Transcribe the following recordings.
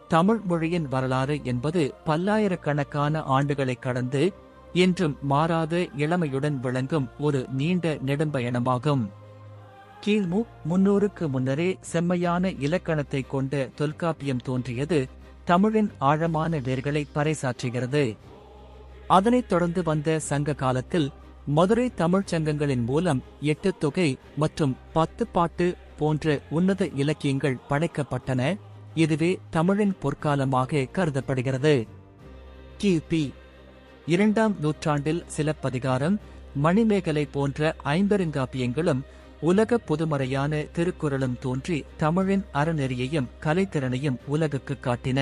தமிழ் மொழியின் வரலாறு என்பது பல்லாயிரக்கணக்கான ஆண்டுகளை கடந்து என்றும் மாறாத இளமையுடன் விளங்கும் ஒரு நீண்ட நெடும்பயணமாகும். கிமு 300க்கு முன்னரே செம்மையான இலக்கணத்தை கொண்ட தொல்காப்பியம் தோன்றியது தமிழின் ஆழமான வேர்களை பறைசாற்றுகிறது. அதனைத் தொடர்ந்து வந்த சங்க காலத்தில் மதுரை தமிழ்ச் சங்கங்களின் மூலம் 8 தொகை மற்றும் 10 பாட்டு போன்ற உன்னத இலக்கியங்கள் படைக்கப்பட்டன. இதுவே தமிழின் பொற்காலமாக கருதப்படுகிறது. கிபி 2ஆம் நூற்றாண்டில் சிலப்பதிகாரம், மணிமேகலை போன்ற ஐம்பெருங்காப்பியங்களும் உலக பொதுமறையான திருக்குறளும் தோன்றி தமிழின் அறநெறியையும் கலைத்திறனையும் உலகுக்கு காட்டின.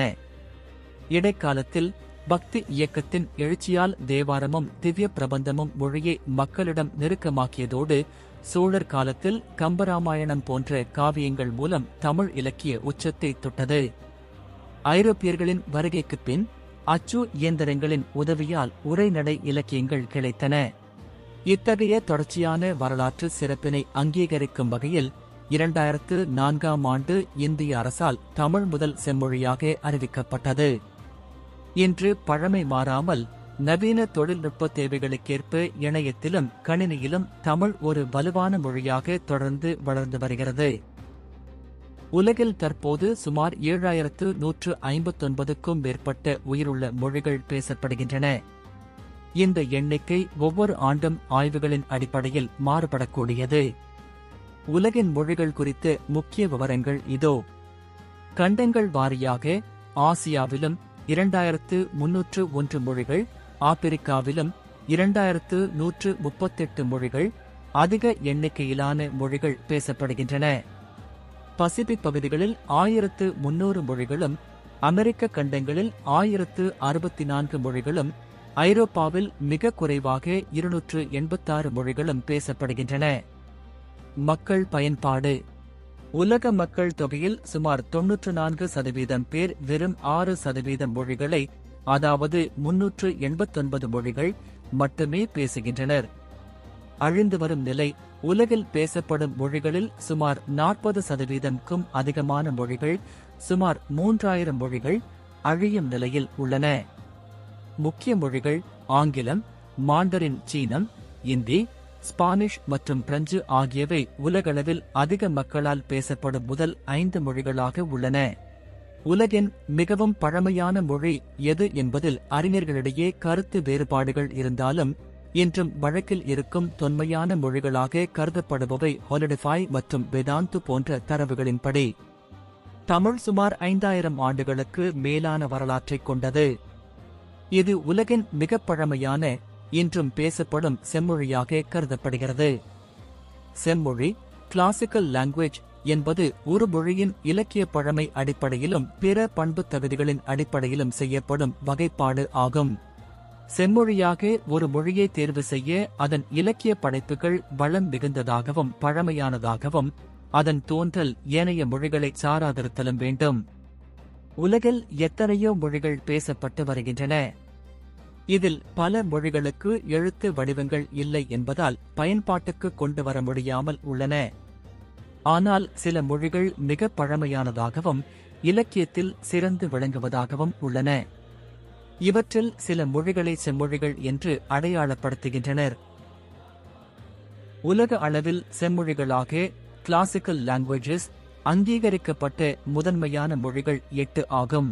இடைக்காலத்தில் பக்தி இயக்கத்தின் எழுச்சியால் தேவாரமும் திவ்ய பிரபந்தமும் மொழியை மக்களிடம் நெருக்கமாக்கியதோடு சோழர் காலத்தில் கம்பராமாயணம் போன்ற காவியங்கள் மூலம் தமிழ் இலக்கிய உச்சத்தை தொட்டது. ஐரோப்பியர்களின் வருகைக்குப் பின் அச்சு இயந்திரங்களின் உதவியால் உரைநடை இலக்கியங்கள் கிளைத்தன. இத்தகைய தொடர்ச்சியான வரலாற்று சிறப்பினை அங்கீகரிக்கும் வகையில் 2004ஆம் ஆண்டு இந்திய அரசால் தமிழ் முதல் செம்மொழியாக அறிவிக்கப்பட்டது. இன்று பழமை மாறாமல் நவீன தொழில்நுட்ப தேவைகளுக்கேற்ப இணையத்திலும் கணினியிலும் தமிழ் ஒரு வலுவான மொழியாக தொடர்ந்து வளர்ந்து வருகிறது. உலகில் தற்போது சுமார் 7159க்கும் மேற்பட்ட உயிருள்ள மொழிகள் பேசப்படுகின்றன. இந்த எண்ணிக்கை ஒவ்வொரு ஆண்டும் ஆய்வுகளின் அடிப்படையில் மாறுபடக்கூடியது. உலகின் மொழிகள் குறித்த முக்கிய விவரங்கள் இதோ. கண்டங்கள் வாரியாக ஆசியாவிலும் 2301 மொழிகள், ஆப்பிரிக்காவிலும் 2138 மொழிகள், அதிக எண்ணிக்கையிலான மொழிகள் பேசப்படுகின்றன. பசிபிக் பகுதிகளில் 1300 மொழிகளும், அமெரிக்க கண்டங்களில் 1064 மொழிகளும், ஐரோப்பாவில் மிக குறைவாக 286 மொழிகளும் பேசப்படுகின்றன. மக்கள் பயன்பாடு. உலக மக்கள் தொகையில் சுமார் 94% பேர் வெறும் 6% மொழிகளை, அதாவது 389 மொழிகள் மட்டுமே பேசுகின்றனர். அழிந்து வரும் நிலை. உலகில் பேசப்படும் மொழிகளில் சுமார் 40%க்கும் அதிகமான மொழிகள், சுமார் 3000 மொழிகள் அழியும் நிலையில் உள்ளன. முக்கிய மொழிகள் ஆங்கிலம், மாண்டரின் சீனம், இந்தி, ஸ்பானிஷ் மற்றும் பிரெஞ்சு ஆகியவை உலகளவில் அதிக மக்களால் பேசப்படும் முதல் 5 மொழிகளாக உள்ளன. உலகின் மிகவும் பழமையான மொழி எது என்பதில் அறிஞர்களிடையே கருத்து வேறுபாடுகள் இருந்தாலும் இன்றும் வழக்கில் இருக்கும் தொன்மையான மொழிகளாக கருதப்படுபவை ஹாலிடிஃபை மற்றும் வேதாந்து போன்ற தரவுகளின்படி. தமிழ் சுமார் 5000 ஆண்டுகளுக்கு மேலான வரலாற்றைக் கொண்டது. இது உலகின் மிக பழமையான, இன்றும் பேசப்படும் செம்மொழியாக கருதப்படுகிறது. செம்மொழி, கிளாசிக்கல் லாங்குவேஜ் என்பது ஒரு மொழியின் இலக்கிய பழமை அடிப்படையிலும் பிற பண்பு தகுதிகளின் அடிப்படையிலும் செய்யப்படும் வகைப்பாடு ஆகும். செம்மொழியாக ஒரு மொழியை தேர்வு செய்ய அதன் இலக்கிய படைப்புகள் வளம் மிகுந்ததாகவும் பழமையானதாகவும் அதன் தோன்றல் ஏனைய மொழிகளை சாராதிருத்தலும் வேண்டும். உலகில் எத்தனையோ மொழிகள் பேசப்பட்டு வருகின்றன. இதில் பல மொழிகளுக்கு எழுத்து வடிவங்கள் இல்லை என்பதால் பயன்பாட்டுக்கு கொண்டு வர முடியாமல் உள்ளன. ஆனால் சில மொழிகள் மிக பழமையானதாகவும் இலக்கியத்தில் சிறந்து விளங்குவதாகவும் உள்ளன. இவற்றில் சில மொழிகளை செம்மொழிகள் என்று அடையாளப்படுத்துகின்றனர். உலக அளவில் செம்மொழிகளாக கிளாசிக்கல் லாங்குவேஜஸ் அங்கீகரிக்கப்பட்ட முதன்மையான மொழிகள் 8 ஆகும்.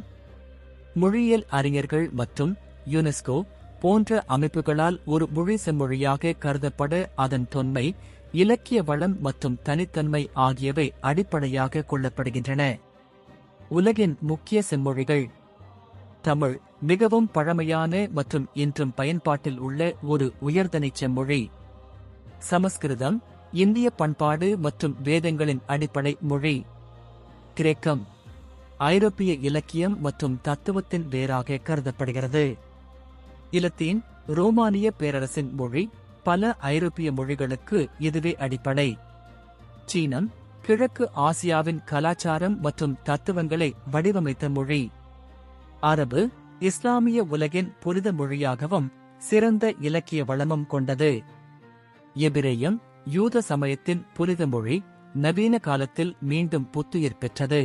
மொழியியல் அறிஞர்கள் மற்றும் யுனெஸ்கோ போன்ற அமைப்புகளால் ஒரு மொழி செம்மொழியாக கருதப்பட அதன் தொன்மை, இலக்கிய வளம் மற்றும் தனித்தன்மை ஆகியவை அடிப்படையாக கொள்ளப்படுகின்றன. உலகின் முக்கிய செம்மொழிகள். தமிழ் மிகவும் பழமையான மற்றும் இன்றும் பயன்பாட்டில் உள்ள ஒரு உயர்தனிச் செம்மொழி. சமஸ்கிருதம் இந்திய பண்பாடு மற்றும் வேதங்களின் அடிப்படை மொழி. கிரேக்கம் ஐரோப்பிய இலக்கியம் மற்றும் தத்துவத்தின் வேராக கருதப்படுகிறது. இலத்தீன் ரோமானிய பேரரசின் மொழி. பல ஐரோப்பிய மொழிகளுக்கு இதுவே அடிப்படை. சீனம் கிழக்கு ஆசியாவின் கலாச்சாரம் மற்றும் தத்துவங்களை வடிவமைத்த மொழி. அரபு இஸ்லாமிய உலகின் புனித மொழியாகவும் சிறந்த இலக்கிய வளமும் கொண்டது. எபிரேயம் யூத சமயத்தின் புனித மொழி, நவீன காலத்தில் மீண்டும் புத்துயிர் பெற்றது.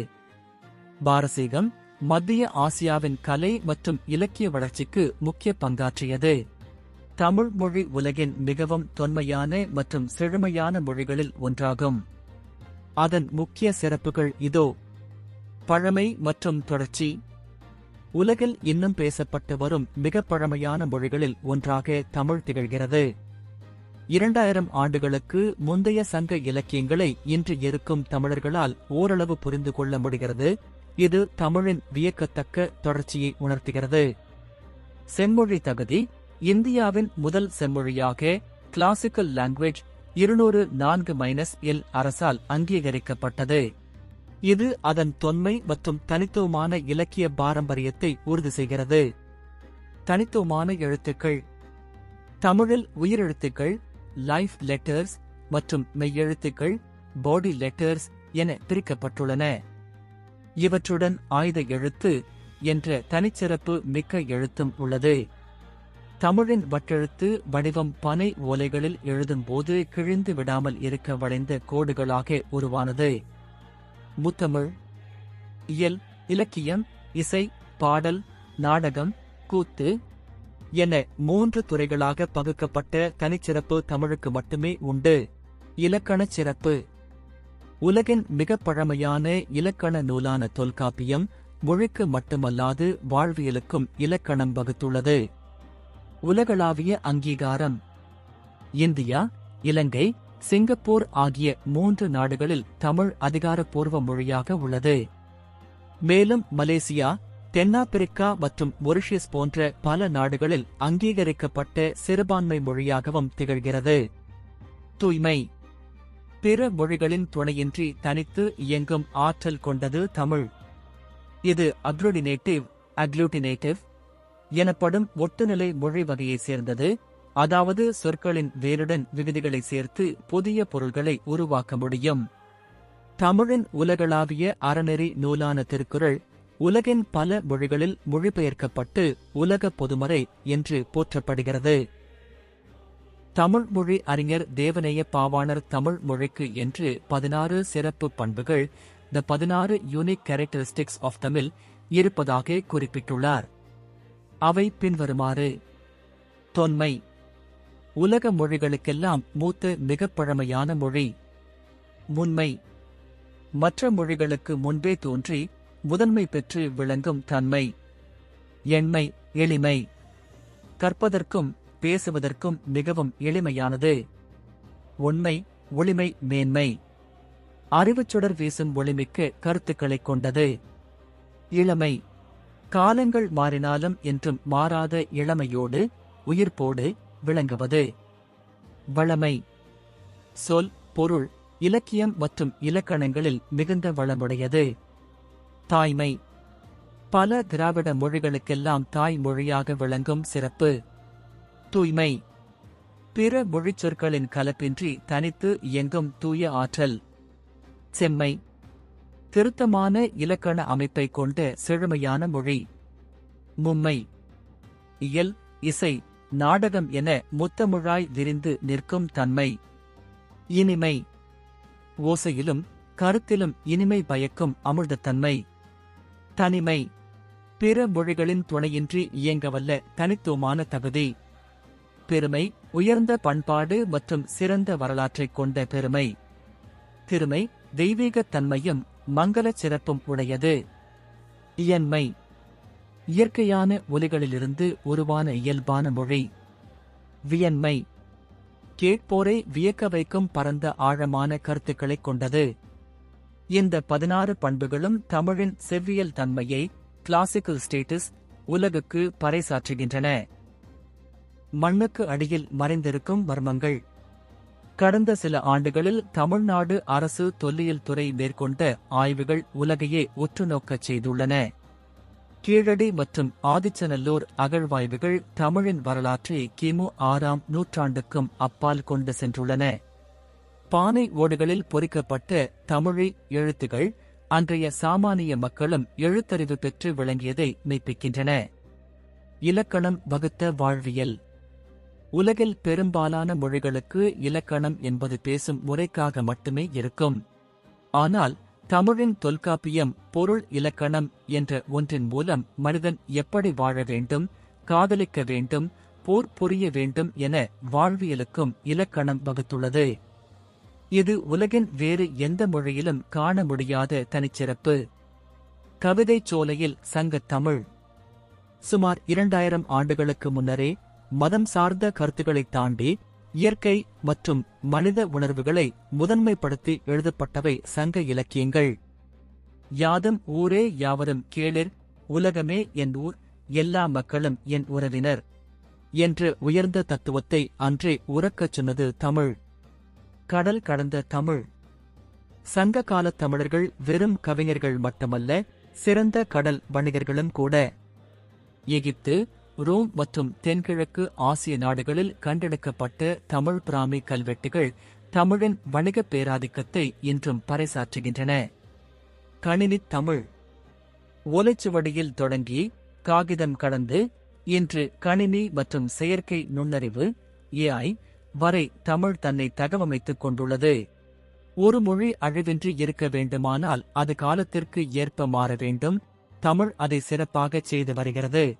பாரசீகம் மத்திய ஆசியாவின் கலை மற்றும் இலக்கிய வளர்ச்சிக்கு முக்கிய பங்காற்றியது. தமிழ் மொழி உலகின் மிகவும் தொன்மையான மற்றும் செழுமையான மொழிகளில் ஒன்றாகும். அதன் முக்கிய சிறப்புகள் இதோ. பழமை மற்றும் தொடர்ச்சி. உலகில் இன்னும் பேசப்பட்டு வரும் மிக பழமையான மொழிகளில் ஒன்றாக தமிழ் திகழ்கிறது. 2000 ஆண்டுகளுக்கு முந்தைய சங்க இலக்கியங்களை இன்று இருக்கும் தமிழர்களால் ஓரளவு புரிந்து கொள்ள முடிகிறது. இது தமிழின் வியக்கத்தக்க தொடர்ச்சியை உணர்த்துகிறது. செம்மொழி தகுதி. இந்தியாவின் முதல் செம்மொழியாக கிளாசிக்கல் லாங்குவேஜ் 204-L அரசால் அங்கீகரிக்கப்பட்டது. இது அதன் தொன்மை மற்றும் தனித்துவமான இலக்கிய பாரம்பரியத்தை உறுதி செய்கிறது. தனித்துவமான எழுத்துக்கள். தமிழில் உயிரெழுத்துக்கள் லைஃப் லெட்டர்ஸ் மற்றும் மெய்யெழுத்துக்கள் பாடி லெட்டர்ஸ் என பிரிக்கப்பட்டுள்ளன. இவற்றுடன் ஆயுத எழுத்து என்ற தனிச்சிறப்பு மிக்க எழுத்தும் உள்ளது. தமிழின் வட்டெழுத்து வடிவம் பனை ஓலைகளில் எழுதும்போது கிழிந்து விடாமல் இருக்க வளைந்த கோடுகளாக உருவானது. முத்தமிழ். இயல், இலக்கியம், இசை, பாடல், நாடகம், கூத்து என 3 துறைகளாக பகுக்கப்பட்ட தனிச்சிறப்பு தமிழுக்கு மட்டுமே உண்டு. இலக்கணச் சிறப்பு. உலகின் மிக பழமையான இலக்கண நூலான தொல்காப்பியம் மொழிக்கு மட்டுமல்லாது வாழ்வியலுக்கும் இலக்கணம் வகுத்துள்ளது. உலகளாவிய அங்கீகாரம். இந்தியா, இலங்கை, சிங்கப்பூர் ஆகிய 3 நாடுகளில் தமிழ் அதிகாரப்பூர்வ மொழியாக உள்ளது. மேலும் மலேசியா, தென்னாப்பிரிக்கா மற்றும் மொரிஷியஸ் போன்ற பல நாடுகளில் அங்கீகரிக்கப்பட்ட சிறுபான்மை மொழியாகவும் திகழ்கிறது. தூய்மை. பிற மொழிகளின் துணையின்றி தனித்து இயங்கும் ஆற்றல் கொண்டது தமிழ். இது அக்ளூட்டினேட்டிவ் எனப்படும் ஒட்டுநிலை மொழி வகையைச் சேர்ந்தது. அதாவது சொற்களின் வேருடன் விகுதிகளை சேர்த்து புதிய பொருள்களை உருவாக்க முடியும். தமிழின் உலகளாவிய அறநெறி நூலான திருக்குறள் உலகின் பல மொழிகளில் மொழிபெயர்க்கப்பட்டு உலக பொதுமறை என்று போற்றப்படுகிறது. தமிழ் மொழி அறிஞர் தேவநேய பாவாணர் தமிழ் மொழிக்கு என்று 16 சிறப்பு பண்புகள், த 16 யூனிக் கேரக்டரிஸ்டிக்ஸ் ஆஃப் தமிழ் இருப்பதாக குறிப்பிட்டுள்ளார். அவை பின்வருமாறு. தொன்மை. உலக மொழிகளுக்கெல்லாம் மூத்த மிகப் பழமையான மொழி. முன்மை. மற்ற மொழிகளுக்கு முன்பே தோன்றி முதன்மை பெற்று விளங்கும் தன்மை. எண்மை, எளிமை. கற்பதற்கும் பேசுவதற்கும் மிகவும் எளிமையானது. உண்மை, ஒளிமை, மேன்மை. அறிவுச்சுடர் வீசும் ஒளிமிக்க கருத்துக்களைக் கொண்டது. இளமை. காலங்கள் மாறினாலும் என்றும் மாறாத இளமையோடு உயிர்ப்போடு விளங்குவது. வளமை. சொல், பொருள், இலக்கியம் மற்றும் இலக்கணங்களில் மிகுந்த வளமுடையது. தாய்மை. பல திராவிட மொழிகளுக்கெல்லாம் தாய் மொழியாக விளங்கும் சிறப்பு. தூய்மை. பிற மொழிச் சொற்களின் கலப்பின்றி தனித்து இயங்கும் தூய ஆற்றல். செம்மை. திருத்தமான இலக்கண அமைப்பை கொண்ட செழுமையான மொழி. மும்மை. இயல், இசை, நாடகம் என முத்தமிழாய் விரிந்து நிற்கும் தன்மை. இனிமை. ஓசையிலும் கருத்திலும் இனிமை பயக்கும் அமிர்தத்தன்மை. தனிமை. பிற மொழிகளின் துணையின்றி இயங்கவல்ல தனித்துவமான தகுதி. பெருமை. உயர்ந்த பண்பாடு மற்றும் சிறந்த வரலாற்றைக் கொண்ட பெருமை. திருமை. தெய்வீகத் தன்மையும் மங்களச் சிறப்பும் உடையது. இயன்மை. இயற்கையான ஒலிகளிலிருந்து உருவான இயல்பான மொழி. வியன்மை. கேட்போரை வியக்க வைக்கும் பரந்த ஆழமான கருத்துக்களைக் கொண்டது. இந்த 16 பண்புகளும் தமிழின் செவ்வியல் தன்மையை, கிளாசிக்கல் ஸ்டேட்டஸ், உலகுக்கு பறைசாற்றுகின்றன. மண்ணுக்கு அடியில் மறைந்திருக்கும் மர்மங்கள். கடந்த சில ஆண்டுகளில் தமிழ்நாடு அரசு தொல்லியல் துறை மேற்கொண்ட ஆய்வுகள் உலகையே உற்றுநோக்கச் செய்துள்ளன. கீழடி மற்றும் ஆதிச்சநல்லூர் அகழ்வாய்வுகள் தமிழின் வரலாற்றை கிமு 6ஆம் நூற்றாண்டுக்கும் அப்பால் கொண்டு சென்றுள்ளன. பானை ஓடுகளில் பொறிக்கப்பட்ட தமிழி எழுத்துகள் அன்றைய சாமானிய மக்களும் எழுத்தறிவு பெற்று விளங்கியதை மெய்ப்பிக்கின்றன. இலக்கணம் வகுத்த வாழ்வியல். உலகில் பெரும்பாலான மொழிகளுக்கு இலக்கணம் என்பது பேசும் முறைக்காக மட்டுமே இருக்கும். ஆனால் தமிழின் தொல்காப்பியம் பொருள் இலக்கணம் என்ற ஒன்றின் மூலம் மனிதன் எப்படி வாழ வேண்டும், காதலிக்க வேண்டும், போர் புரிய வேண்டும் என வாழ்வியலுக்கும் இலக்கணம் வகுத்துள்ளது. இது உலகின் வேறு எந்த மொழியிலும் காண முடியாத தனிச்சிறப்பு. கவிதைச் சோலையில் சங்கத் தமிழ். சுமார் 2000 ஆண்டுகளுக்கு முன்னரே மதம் சார்ந்த கருத்துக்களைத் தாண்டி இயற்கை மற்றும் மனித உணர்வுகளை முதன்மைப்படுத்தி எழுதப்பட்டவை சங்க இலக்கியங்கள். யாதும் ஊரே யாவரும் கேளிர், உலகமே என் ஊர், எல்லா மக்களும் என் உறவினர் என்ற உயர்ந்த தத்துவத்தை அன்றே உரக்கச் சொன்னது தமிழ். கடல் கடந்த தமிழ். சங்க காலத் தமிழர்கள் வெறும் கவிஞர்கள் மட்டுமல்ல, சிறந்த கடல் வணிகர்களும் கூட. எகிப்து, ரோம் மற்றும் தென்கிழக்கு ஆசிய நாடுகளில் கண்டெடுக்கப்பட்ட தமிழ் பிராமி கல்வெட்டுகள் தமிழின் வணிகப் பேராதிக்கத்தை இன்றும் பறைசாற்றுகின்றன. கணினித் தமிழ். ஓலைச்சுவடியில் தொடங்கி காகிதம் கடந்து இன்று கணினி மற்றும் செயற்கை நுண்ணறிவு AI வரை தமிழ் தன்னை தகவமைத்துக் கொண்டுள்ளது. ஒரு மொழி அழிவின்றி இருக்க வேண்டுமானால் அது காலத்திற்கு ஏற்ப மாற வேண்டும். தமிழ் அதை சிறப்பாகச் செய்து வருகிறது.